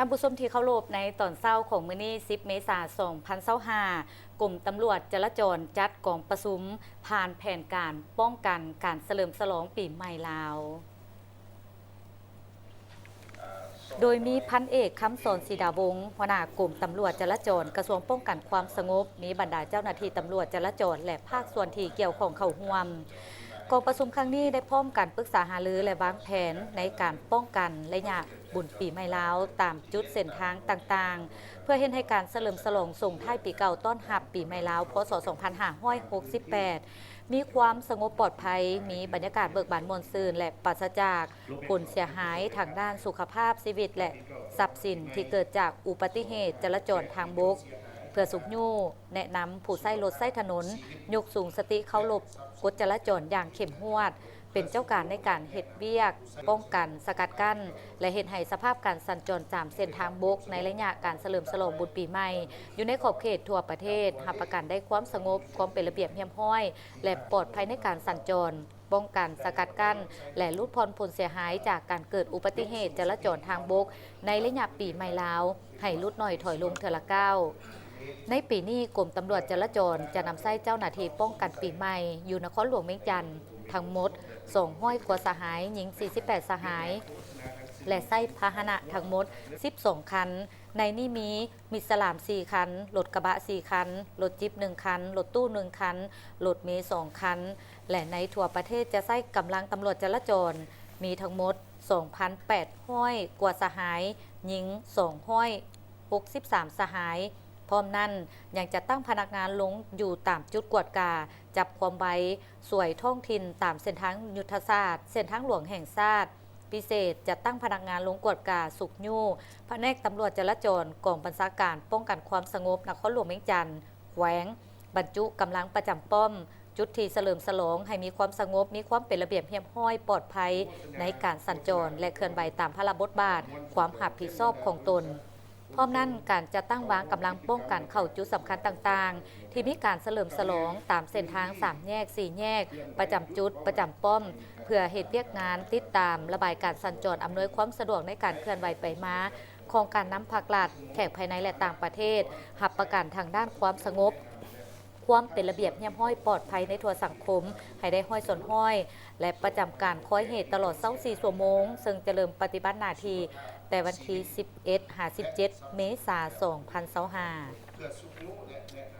ท่านผู้ชมที่เคารพในตอนเช้าของมื้อนี้10เมษายน2025กรมตำรวจจราจรจัดกองประชุมผ่านแผนการป้องกันการเฉลิมฉลองปีใหม่ลาวโดยมีพันเอกคำสอนศิดาวงศ์หัวหน้ากรมตำรวจจราจรกระทรวงป้องกันความสงบมีบรรดาเจ้าหน้าที่ตำรวจจราจรและภาคส่วนที่เกี่ยวข้องเข้าร่วมกองประชุมครั้งนี้ได้พร้อมกันปรึกษาหารือและวางแผนในการป้องกันระยะบุญปีใหม่ลาวตามจุดเส้นทางต่างๆเพื่อเฮ็ดให้การเฉลิมฉลองส่งท้ายปีเก่าต้อนรับปีใหม่ลาวพศ2568มีความสงบปลอดภัยมีบรรยากาศเบิกบานม่วนซื่นและปราศจากผลเสียหายทางด้านสุขภาพชีวิตและทรัพย์สินที่เกิดจากอุบัติเหตุจราจรทางบกเพื่อสุขยู่แนะนำผู้ใช้รถใช้ถนนยกสูงสติเคารพกฎจราจรอย่างเข้มงวดเป็นเจ้าการในการเฮ็ดเวียกป้องกันสกัดกั้นและเฮ็ดให้สภาพการสัญจรตามเส้นทางบกในระยะการเฉลิมฉลองบุญปีใหม่อยู่ในขอบเขตทั่วประเทศรับประกันได้ความสงบความเป็นระเบียบเรียบร้อยและปลอดภัยในการสัญจรป้องกันสกัดกั้นและลดพรผลเสียหายจากการเกิดอุบัติเหตุจราจรทางบกในระยะปีใหม่ลาวให้ลดน้อยถอยลงเทื่อละก้าวในปีนี้กรมตำรวจจราจรจะนำใช้เจ้าหน้าที่ป้องกันปีใหม่อยู่นครหลวงเวียงจันทน์ทั้งหมด200 กว่าสหายหญิง48สหายและใช้พาหนะทั้งหมด12คันในนี้มีมิตรสลาม4คันรถกระบะ4คันรถจิ๊บ1คันรถตู้1คันรถเมล์2คันและในทั่วประเทศจะใช้กำลังตำรวจจราจรมีทั้งหมด 2,800 กว่าสหายหญิง263สหายพร้อมนั้นยังจะตั้งพนักงานลงอยู่ตามจุดกวดกาจับความไว้สวยท้องถิ่นตามเส้นทางยุทธศาสตร์เส้นทางหลวงแห่งชาติพิเศษจะตั้งพนักงานลงกวดกาสุขยู่แผนกตำรวจจราจรกองบัญชาการป้องกันความสงบนครหลวงเวียงจันทน์แขวงบรรจุกำลังประจำป้อมจุดที่เฉลิมฉลองให้มีความสงบมีความเป็นระเบียบเรียบร้อยปลอดภัยในการสัญจรและเคลื่อนไหวตามพระบทบาทความรับผิดชอบของตนพร้อมนั้นการจะตั้งวางกำลังป้องกันเข้าจุดสำคัญต่างๆที่มีการเฉลิมฉลองตามเส้นทาง3แยก4แยกประจำจุดประจำป้อมเพื่อเหตุเรียกงานติดตามระบายการสัญจรอำนวยความสะดวกในการเคลื่อนไหวไปมาของการนำภาครัฐแขกภายในและต่างประเทศหับประกันทางด้านความสงบความเป็นระเบียบเรียบร้อยปลอดภัยในทั่วสังคมให้ได้ห้อยสนห้อยและประจำการคอยเหตุตลอด24ชั่วโมงซึ่งจะเริ่มปฏิบัติหน้าที่แต่วันที่11-17 เมษายน 2025